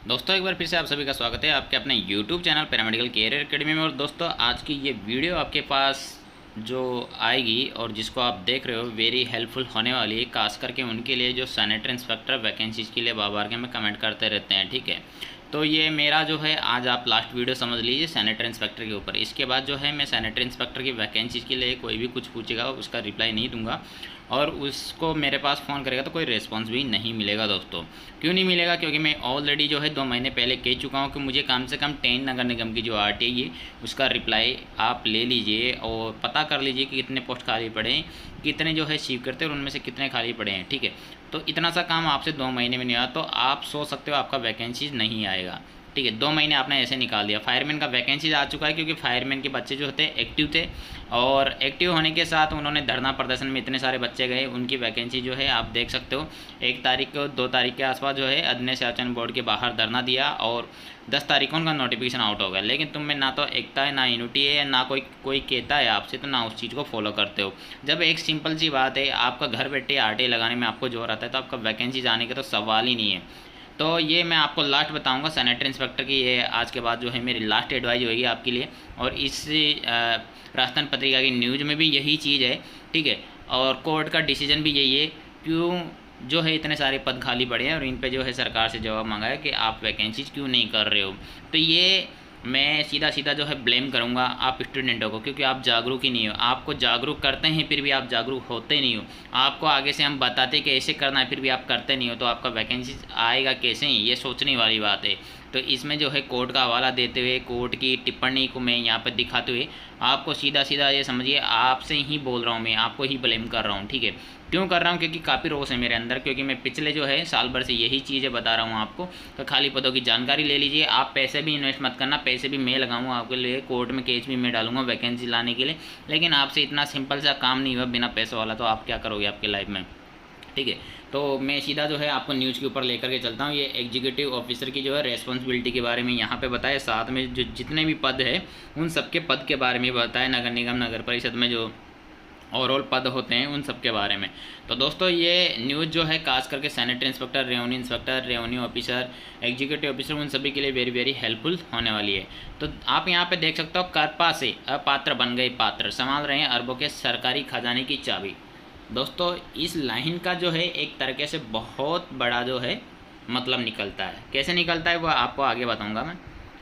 दोस्तों एक बार फिर से आप सभी का स्वागत है आपके अपने YouTube channel paramedical career academy में। और दोस्तों आज की ये वीडियो आपके पास जो आएगी और जिसको आप देख रहे हो वेरी हेल्पफुल होने वाली है, खास करके उनके लिए जो सैनिटरी इंस्पेक्टर वैकेंसीज़ के लिए बार के में कमेंट करते रहते हैं। ठीक है, तो ये मेरा जो है आज आप लास्ट वीडियो समझ लीजिए सैनिटरी इंस्पेक्टर के ऊपर। इसके बाद जो है मैं सैनिटरी इंस्पेक्टर की वैकेंसीज़ के लिए कोई भी कुछ पूछेगा उसका रिप्लाई नहीं दूंगा और उसको मेरे पास फ़ोन करेगा तो कोई रिस्पॉन्स भी नहीं मिलेगा। दोस्तों क्यों नहीं मिलेगा? क्योंकि मैं ऑलरेडी जो है 2 महीने पहले कह चुका हूँ कि मुझे कम से कम 10 नगर निगम की जो RTI है उसका रिप्लाई आप ले लीजिए और पता कर लीजिए कि कितने पोस्ट खाली पड़े हैं, कितने जो है सीव करते हैं और उनमें से कितने खाली पड़े हैं। ठीक है, तो इतना सा काम आपसे 2 महीने में नहीं आया तो आप सोच सकते हो आपका वैकेंसीज नहीं आएगा। ठीक है, 2 महीने आपने ऐसे निकाल दिया। फायरमैन का वैकेंसीज आ चुका है क्योंकि फायरमैन के बच्चे जो थे एक्टिव थे और एक्टिव होने के साथ उन्होंने धरना प्रदर्शन में इतने सारे बच्चे गए, उनकी वैकेंसी जो है आप देख सकते हो 1 तारीख को 2 तारीख के आसपास जो है अधीन शासन बोर्ड के बाहर धरना दिया और 10 तारीख को उनका नोटिफिकेशन आउट हो गया। लेकिन तुम में ना तो एकता है ना यूनिटी है ना कोई कहता है आपसे, तो ना उस चीज़ को फॉलो करते हो। जब एक सिंपल सी बात है, आपका घर बैठे RTI लगाने में आपको जोर आता है तो आपका वैकेंसी जाने का तो सवाल ही नहीं है। तो ये मैं आपको लास्ट बताऊंगा सैनिटरी इंस्पेक्टर की, ये आज के बाद जो है मेरी लास्ट एडवाइस होगी आपके लिए। और इस राजस्थान पत्रिका की न्यूज़ में भी यही चीज़ है। ठीक है, और कोर्ट का डिसीजन भी यही है। क्यों जो है इतने सारे पद खाली पड़े हैं और इन पे जो है सरकार से जवाब मांगा है कि आप वैकेंसीज क्यों नहीं कर रहे हो। तो ये मैं सीधा सीधा जो है ब्लेम करूँगा आप स्टूडेंटों को, क्योंकि आप जागरूक ही नहीं हो। आपको जागरूक करते हैं फिर भी आप जागरूक होते नहीं हो। आपको आगे से हम बताते कि ऐसे करना है फिर भी आप करते नहीं हो, तो आपका वैकेंसी आएगा कैसे ही, ये सोचने वाली बात है। तो इसमें जो है कोर्ट का हवाला देते हुए, कोर्ट की टिप्पणी को मैं यहाँ पर दिखाते हुए आपको सीधा सीधा ये समझिए आपसे ही बोल रहा हूँ, मैं आपको ही ब्लेम कर रहा हूँ। ठीक है, क्यों कर रहा हूँ? क्योंकि काफ़ी रोष है मेरे अंदर, क्योंकि मैं पिछले जो है साल भर से यही चीज़ें बता रहा हूँ आपको। तो खाली पदों की जानकारी ले लीजिए, आप पैसे भी इन्वेस्ट मत करना, पैसे भी मैं लगाऊंगा आपके लिए, कोर्ट में केस भी मैं डालूंगा वैकेंसी लाने के लिए। लेकिन आपसे इतना सिंपल सा काम नहीं हुआ बिना पैसों वाला, तो आप क्या करोगे आपकी लाइफ में? ठीक है, तो मैं सीधा जो है आपको न्यूज़ के ऊपर लेकर के चलता हूँ। ये एग्जीक्यूटिव ऑफिसर की जो है रेस्पॉन्सिबिलिटी के बारे में यहाँ पे बताया, साथ में जो जितने भी पद है उन सबके पद के बारे में बताया, नगर निगम नगर परिषद में जो ओवरऑल पद होते हैं उन सब के बारे में। तो दोस्तों ये न्यूज़ जो है खास करके sanitary inspector, revenue officer, executive officer, उन सभी के लिए वेरी वेरी हेल्पफुल होने वाली है। तो आप यहाँ पे देख सकते हो, करपा से अपात्र बन गए पात्र, संभाल रहे हैं अरबों के सरकारी खजाने की चाबी। दोस्तों इस लाइन का जो है एक तरीके से बहुत बड़ा जो है मतलब निकलता है। कैसे निकलता है वो आपको आगे बताऊँगा मैं।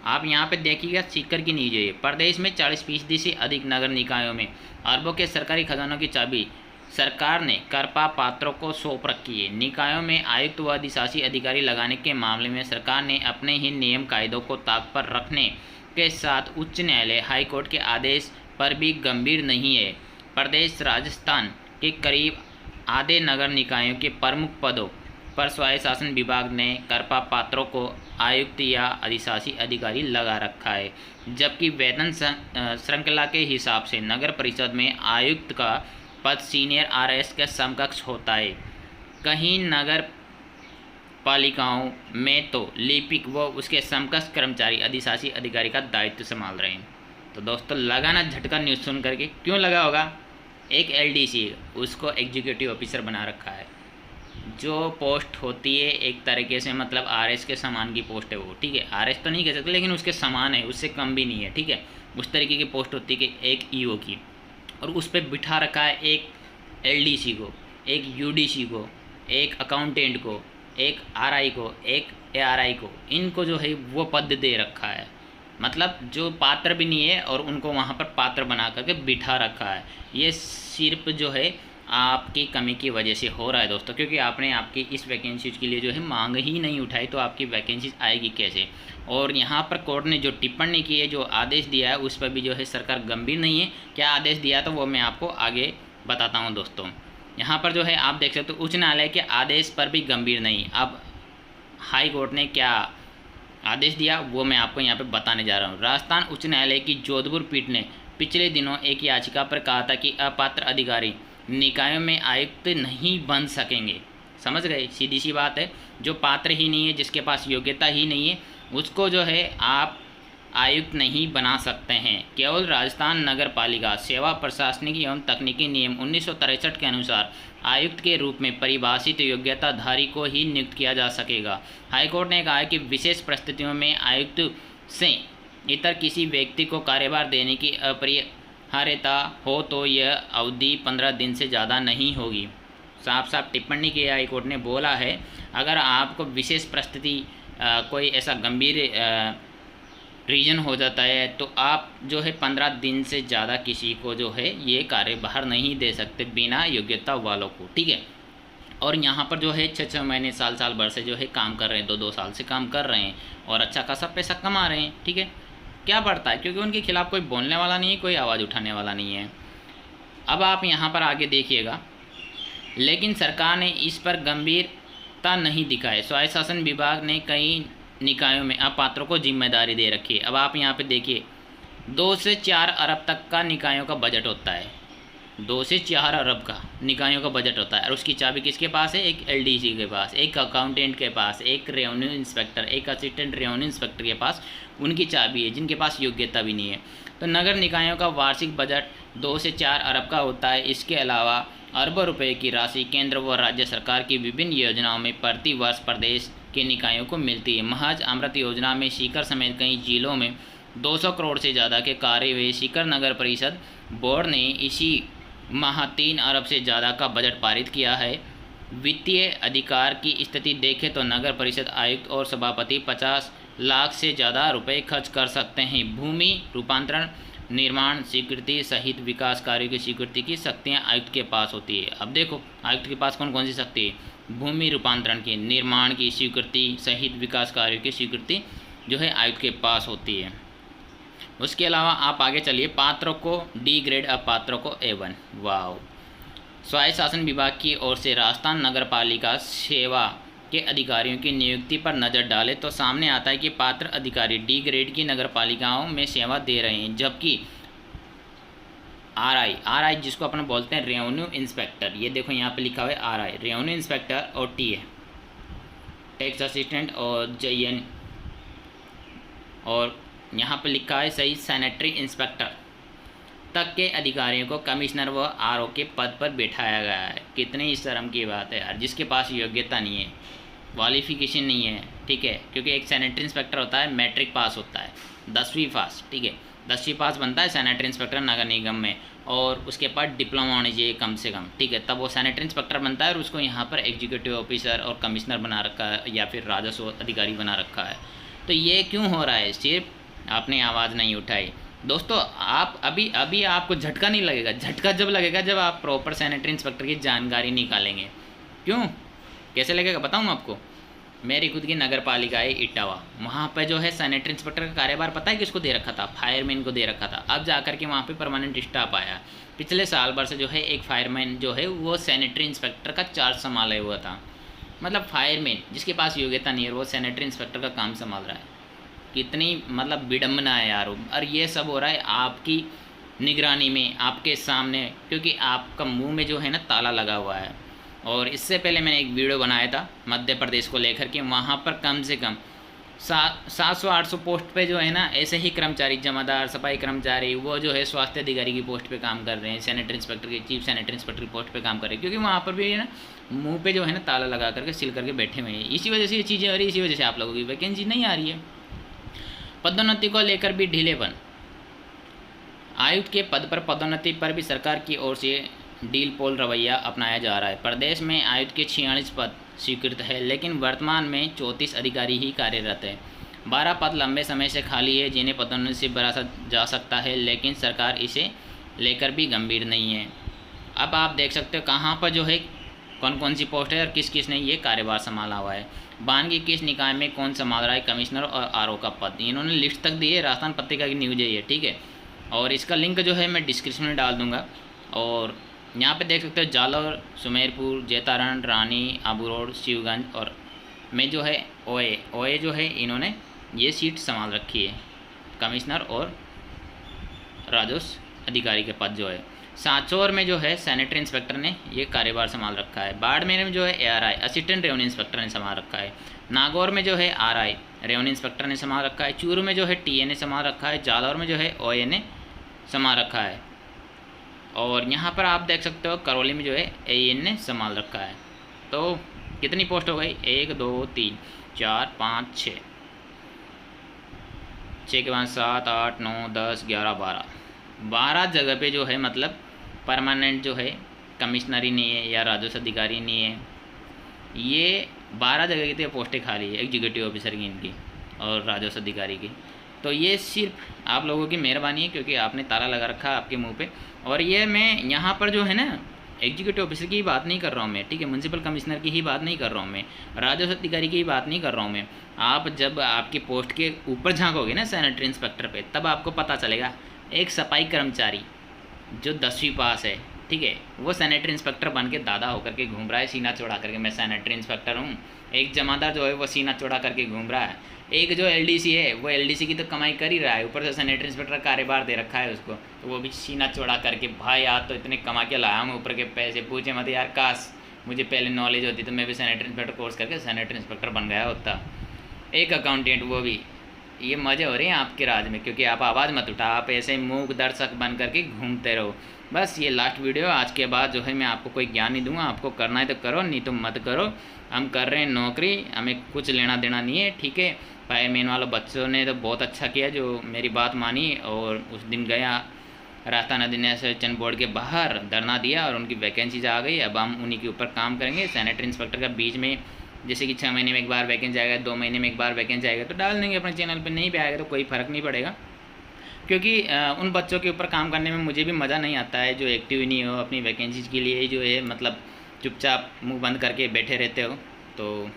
आप यहाँ पे देखिएगा, सीकर की न्यूज है। प्रदेश में 40% से अधिक नगर निकायों में अरबों के सरकारी खजानों की चाबी सरकार ने करपा पात्रों को सौंप रखी है। निकायों में आयुक्त व अधिशासी अधिकारी लगाने के मामले में सरकार ने अपने ही नियम कायदों को ताक पर रखने के साथ उच्च न्यायालय हाईकोर्ट के आदेश पर भी गंभीर नहीं है। प्रदेश राजस्थान के करीब आधे नगर निकायों के प्रमुख पदों पर स्वायत्त शासन विभाग ने करपा पात्रों को आयुक्त या अधिशासी अधिकारी लगा रखा है, जबकि वेतन श्रृंखला के हिसाब से नगर परिषद में आयुक्त का पद सीनियर RS के समकक्ष होता है। कहीं नगर पालिकाओं में तो लिपिक व उसके समकक्ष कर्मचारी अधिशासी अधिकारी का दायित्व संभाल रहे हैं। तो दोस्तों लगा ना झटका न्यूज़ सुन करके? क्यों लगा होगा? एक LDC उसको एग्जीक्यूटिव ऑफिसर बना रखा है, जो पोस्ट होती है एक तरीके से मतलब RS के समान की पोस्ट है वो। ठीक है, RS तो नहीं कह सकते लेकिन उसके समान है, उससे कम भी नहीं है। ठीक है, उस तरीके की पोस्ट होती है कि एक EO की, और उस पर बिठा रखा है एक LDC को, एक UDC को, एक अकाउंटेंट को, एक RI को, एक ARI को। इनको जो है वो पद दे रखा है, मतलब जो पात्र भी नहीं है और उनको वहाँ पर पात्र बना करके बिठा रखा है। ये सिर्फ जो है आपकी कमी की वजह से हो रहा है दोस्तों, क्योंकि आपने आपकी इस वैकेंसीज के लिए जो है मांग ही नहीं उठाई, तो आपकी वैकेंसीज आएगी कैसे? और यहाँ पर कोर्ट ने जो टिप्पणी की है, जो आदेश दिया है, उस पर भी जो है सरकार गंभीर नहीं है। क्या आदेश दिया तो वो मैं आपको आगे बताता हूँ दोस्तों। यहाँ पर जो है आप देख सकते हो, उच्च न्यायालय के आदेश पर भी गंभीर नहीं। अब हाई कोर्ट ने क्या आदेश दिया वो मैं आपको यहाँ पे बताने जा रहा हूँ। राजस्थान उच्च न्यायालय की जोधपुर पीठ ने पिछले दिनों एक याचिका पर कहा था कि अपात्र अधिकारी निकायों में आयुक्त नहीं बन सकेंगे। समझ गए? सीधी सी बात है, जो पात्र ही नहीं है, जिसके पास योग्यता ही नहीं है, उसको जो है आप आयुक्त नहीं बना सकते हैं। केवल राजस्थान नगर पालिका सेवा प्रशासनिक एवं तकनीकी नियम 1963 के अनुसार आयुक्त के रूप में परिभाषित योग्यताधारी को ही नियुक्त किया जा सकेगा। हाईकोर्ट ने कहा कि विशेष परिस्थितियों में आयुक्त से इतर किसी व्यक्ति को कार्यभार देने की अपरिहार्यता हो तो यह अवधि 15 दिन से ज़्यादा नहीं होगी। साफ साफ टिप्पणी की हाईकोर्ट ने बोला है, अगर आपको विशेष परिस्थिति कोई ऐसा गंभीर रीजन हो जाता है तो आप जो है 15 दिन से ज़्यादा किसी को जो है ये कार्यभार नहीं दे सकते बिना योग्यता वालों को, ठीक है। और यहाँ पर जो है 6-6 महीने साल भर से जो है काम कर रहे हैं, 2-2 साल से काम कर रहे हैं और अच्छा खासा पैसा कमा रहे हैं, ठीक है। क्या पड़ता है, क्योंकि उनके खिलाफ़ कोई बोलने वाला नहीं है, कोई आवाज़ उठाने वाला नहीं है। अब आप यहाँ पर आगे देखिएगा, लेकिन सरकार ने इस पर गंभीरता नहीं दिखाई। स्वायत्त शासन विभाग ने कई निकायों में अपात्रों को जिम्मेदारी दे रखी है। अब आप यहाँ पे देखिए, 2 से 4 अरब तक का निकायों का बजट होता है, 2 से 4 अरब का निकायों का बजट होता है। और उसकी चाबी किसके पास है? एक एलडीसी के पास, एक अकाउंटेंट के पास, एक रेवेन्यू इंस्पेक्टर, एक असिस्टेंट रेवेन्यू इंस्पेक्टर के पास उनकी चाबी है, जिनके पास योग्यता भी नहीं है। तो नगर निकायों का वार्षिक बजट 2 से 4 अरब का होता है। इसके अलावा अरबों रुपए की राशि केंद्र व राज्य सरकार की विभिन्न योजनाओं में प्रति वर्ष प्रदेश के निकायों को मिलती है। महज अमृत योजना में सीकर समेत कई जिलों में 200 करोड़ से ज़्यादा के कार्य हुए। सीकर नगर परिषद बोर्ड ने इसी माह 3 अरब से ज़्यादा का बजट पारित किया है। वित्तीय अधिकार की स्थिति देखें तो नगर परिषद आयुक्त और सभापति 50 लाख से ज़्यादा रुपए खर्च कर सकते हैं। भूमि रूपांतरण, निर्माण स्वीकृति सहित विकास कार्यों की स्वीकृति की शक्तियाँ आयुक्त के पास होती है। अब देखो, आयुक्त के पास कौन कौन सी शक्ति है? भूमि रूपांतरण की, निर्माण की स्वीकृति सहित विकास कार्यों की स्वीकृति जो है आयुक्त के पास होती है। उसके अलावा आप आगे चलिए, पात्रों को डी ग्रेड, अपात्रों को A1। वाह। स्वायत्त शासन विभाग की ओर से राजस्थान नगर पालिका सेवा के अधिकारियों की नियुक्ति पर नज़र डालें तो सामने आता है कि पात्र अधिकारी डी ग्रेड की नगर पालिकाओं में सेवा दे रहे हैं, जबकि आरआई जिसको अपन बोलते हैं रेवेन्यू इंस्पेक्टर, ये देखो यहाँ पे लिखा हुआ है आरआई रेवेन्यू इंस्पेक्टर और टी है टैक्स असिस्टेंट और JN, और यहाँ पे लिखा है सही सैनिटरी इंस्पेक्टर तक के अधिकारियों को कमिश्नर व RO के पद पर बैठाया गया है। कितनी शर्म की बात है यार, जिसके पास योग्यता नहीं है, क्वालिफिकेशन नहीं है, ठीक है। क्योंकि एक सैनिटरी इंस्पेक्टर होता है मैट्रिक पास होता है, 10वीं पास, ठीक है, 10वीं पास बनता है सैनिटरी इंस्पेक्टर नगर निगम में, और उसके पास डिप्लोमा होनी चाहिए कम से कम, ठीक है, तब वो सैनिटरी इंस्पेक्टर बनता है। और उसको यहाँ पर एग्जीक्यूटिव ऑफिसर और कमिश्नर बना रखा है या फिर राजस्व अधिकारी बना रखा है। तो ये क्यों हो रहा है? सिर्फ आपने आवाज़ नहीं उठाई। दोस्तों, आप अभी आपको झटका नहीं लगेगा, झटका जब लगेगा जब आप प्रॉपर सैनिटरी इंस्पेक्टर की जानकारी निकालेंगे। क्यों, कैसे लगेगा बताऊँ आपको। मेरी खुद की नगर पालिका है इटावा, वहाँ पे जो है सैनिटरी इंस्पेक्टर का कार्यभार पता है किसको दे रखा था? फायरमैन को दे रखा था। अब जाकर के वहाँ पे परमानेंट स्टाफ आया। पिछले साल भर से जो है एक फायरमैन जो है वो सैनिटरी इंस्पेक्टर का चार्ज संभाले हुआ था। मतलब फायरमैन जिसके पास योग्यता नहीं है वो सैनिटरी इंस्पेक्टर का काम संभाल रहा है। कितनी मतलब विडम्बना है यार। और ये सब हो रहा है आपकी निगरानी में, आपके सामने, क्योंकि आपका मुँह में जो है ना ताला लगा हुआ है। और इससे पहले मैंने एक वीडियो बनाया था मध्य प्रदेश को लेकर के, वहाँ पर कम से कम 700-800 पोस्ट पे जो है ना ऐसे ही कर्मचारी, जमादार, सफाई कर्मचारी, वो जो है स्वास्थ्य अधिकारी की पोस्ट पे काम कर रहे हैं, सैनिटरी इंस्पेक्टर की, चीफ सैनिटरी इंस्पेक्टर की पोस्ट पे काम कर रहे हैं, क्योंकि वहाँ पर भी है ना मुंह पे जो है ना ताला लगा करके सील करके बैठे हुए हैं। इसी वजह से ये चीज़ें हो रही, इसी वजह से आप लोगों की वैकेंसी नहीं आ रही है। पदोन्नति को लेकर भी ढीलेपन, आयुक्त के पद पर पदोन्नति पर भी सरकार की ओर से डील पोल रवैया अपनाया जा रहा है। प्रदेश में आयुक्त के 46 पद स्वीकृत है, लेकिन वर्तमान में 34 अधिकारी ही कार्यरत है। 12 पद लंबे समय से खाली है जिन्हें पदोन्नति से भरा जा सकता है, लेकिन सरकार इसे लेकर भी गंभीर नहीं है। अब आप देख सकते हो कहाँ पर जो है कौन कौन सी पोस्ट है और किस किस ने ये कार्यभार संभाला हुआ है। बानगी किस निकाय में कौन संभाल रहा है कमिश्नर और RO का पद, इन्होंने लिस्ट तक दी है। राजस्थान पत्रिका की न्यूज़ है ये, ठीक है, और इसका लिंक जो है मैं डिस्क्रिप्शन में डाल दूँगा। और यहाँ पे देख सकते हो जालौर, सुमेरपुर, जैतारण, रानी, आबू रोड, शिवगंज और में जो है ओए जो है इन्होंने ये सीट संभाल रखी है, कमिश्नर और राजस्व अधिकारी के पद जो है। सांचौर में जो है सैनिटरी इंस्पेक्टर ने ये कार्यभार संभाल रखा है। बाड़मेर में जो है ARI असिस्टेंट रेवेन्यू इंस्पेक्टर ने संभाल रखा है। नागौर में जो है RI रेवेन्यू इंस्पेक्टर ने संभाल रखा है। चूरू में जो है TA ने संभाल रखा है। जालौर में जो है OA ने संभाल रखा है। और यहाँ पर आप देख सकते हो करौली में जो है AN ने संभाल रखा है। तो कितनी पोस्ट हो गई, 1 2 3 4 5 6, 6 के बाद 7 8 9 10 11 12 जगह पे जो है मतलब परमानेंट जो है कमिश्नरी नहीं है या राजस्व अधिकारी नहीं है। ये 12 जगह की तो पोस्टें खाली है एग्जीक्यूटिव ऑफिसर की इनकी और राजस्व अधिकारी की। तो ये सिर्फ आप लोगों की मेहरबानी है क्योंकि आपने ताला लगा रखा है आपके मुंह पे। और ये मैं यहाँ पर जो है ना एग्जीक्यूटिव ऑफिसर की बात नहीं कर रहा हूँ मैं, ठीक है, म्यूनसिपल कमिश्नर की ही बात नहीं कर रहा हूँ मैं, राजस्व अधिकारी की ही बात नहीं कर रहा हूँ मैं। आप जब आपकी पोस्ट के ऊपर झांकोगे ना सैनिटरी इंस्पेक्टर पे, तब आपको पता चलेगा एक सफाई कर्मचारी जो 10वीं पास है, ठीक है, वो सैनिटरी इंस्पेक्टर बन के दादा होकर के घूम रहा है सीना चौड़ा करके, मैं सैनिटरी इंस्पेक्टर हूँ। एक जमादार जो है वो सीना चौड़ा करके घूम रहा है। एक जो LDC है वो LDC की तो कमाई कर ही रहा है, ऊपर से सैनिटरी इंस्पेक्टर कार्यभार दे रखा है उसको, तो वो भी सीना चौड़ा करके भाई आज तो इतने कमा के लाया हूँ ऊपर के पैसे पूछे मत यार, काश मुझे पहले नॉलेज होती तो मैं भी सैनिटरी इंस्पेक्टर कोर्स करके सैनिटरी इंस्पेक्टर बन गया होता। एक अकाउंटेंट वो भी। ये मज़े हो रहे हैं आपके राज में क्योंकि आप आवाज़ मत उठा, आप ऐसे मूक दर्शक बन करके घूमते रहो। बस ये लास्ट वीडियो, आज के बाद जो है मैं आपको कोई ज्ञान नहीं दूंगा, आपको करना है तो करो नहीं तो मत करो। हम कर रहे हैं नौकरी, हमें कुछ लेना देना नहीं है, ठीक है। फायरमैन वालों बच्चों ने तो बहुत अच्छा किया जो मेरी बात मानी और उस दिन गया राजस्थान अधिनियम बोर्ड के बाहर धरना दिया और उनकी वैकेंसीज आ गई। अब हम उन्हीं के ऊपर काम करेंगे। सैनिटरी इंस्पेक्टर का बीच में जैसे कि 6 महीने में एक बार वैकेंसी आएगा, 2 महीने में एक बार वैकेंसी आएगा तो डाल देंगे अपने चैनल पे, नहीं भी आएगा तो कोई फ़र्क नहीं पड़ेगा क्योंकि उन बच्चों के ऊपर काम करने में मुझे भी मज़ा नहीं आता है जो एक्टिव ही नहीं हो, अपनी वैकेंसीज के लिए जो है मतलब चुपचाप मुंह बंद करके बैठे रहते हो। तो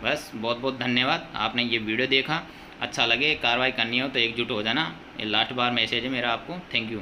बस बहुत बहुत धन्यवाद, आपने ये वीडियो देखा। अच्छा लगे कार्रवाई करनी हो तो एकजुट हो जाना। ये लास्ट बार मैसेज है मेरा आपको। Thank you.